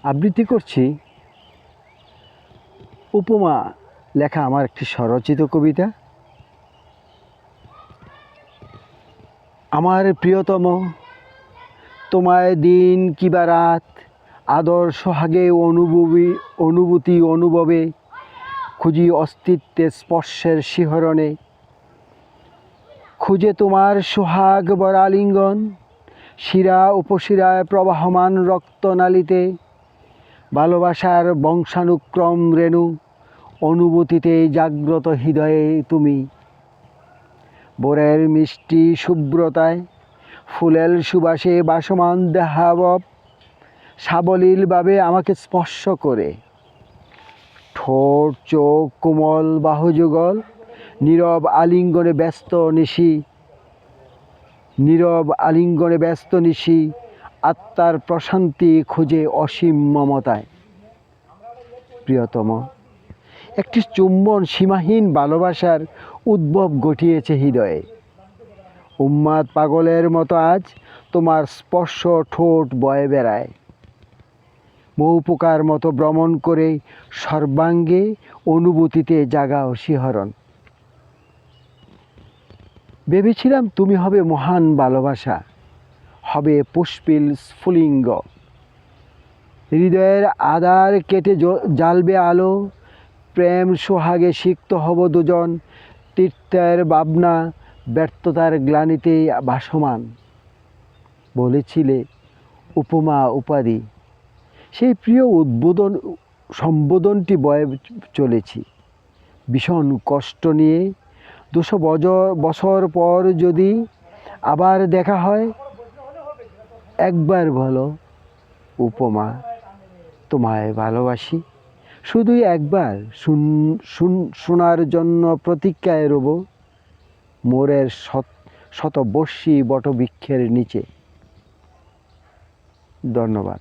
আবৃত্তি করছি উপমা লেখা আমার একটি স্বরচিত কবিতা। আমার প্রিয়তম, তোমায় দিন কিবা রাত, আদর সোহাগে অনুভূতি অনুভবে, খুঁজি অস্তিত্বে স্পর্শের শিহরণে, খুঁজে তোমার সোহাগ বর আলিঙ্গন, শিরা উপশিরায় প্রবাহমান রক্তনালীতে, ভালোবাসার বংশানুক্রম রেণু, অনুভূতিতে জাগ্রত হৃদয়ে তুমি। ভোরের মিষ্টি শুভ্রতায়, ফুলের সুবাসে বাসমান দেহাবব, সাবলীলভাবে আমাকে স্পর্শ করে। ঠোঁট চোখ কোমল বাহুযুগল, নীরব আলিঙ্গনে ব্যস্ত নিশি, আত্মার প্রশান্তি খুঁজে অসীম মমতায়। প্রিয়তম, একটি চুম্বন সীমাহীন ভালোবাসার উদ্ভব ঘটিয়েছে হৃদয়ে। উন্মাদ পাগলের মতো আজ তোমার স্পর্শ ঠোঁট বয়ে বেড়ায়, মৌপোকার মতো ভ্রমণ করে সর্বাঙ্গে অনুভূতিতে জাগাও শিহরণ। ভেবেছিলাম তুমি হবে মহান ভালোবাসা, হবে পুষ্পিল স্ফুলিঙ্গ, হৃদয়ের আধার কেটে জ্বালবে আলো, প্রেম সোহাগে সিক্ত হব দুজন, তীর্থের ভাবনা ব্যর্থতার গ্লানিতে ভাসমান। বলেছিলে উপমা উপাধি, সেই প্রিয় সম্বোধনটি বয়ে চলেছি ভীষণ কষ্ট নিয়ে। 200 বছর পর যদি আবার দেখা হয়, একবার বলো উপমা, তোমায় ভালোবাসি। শুধুই একবার শোনার জন্য প্রতীক্ষায় রব মোরের শতবর্ষী বটবৃক্ষের নিচে। ধন্যবাদ।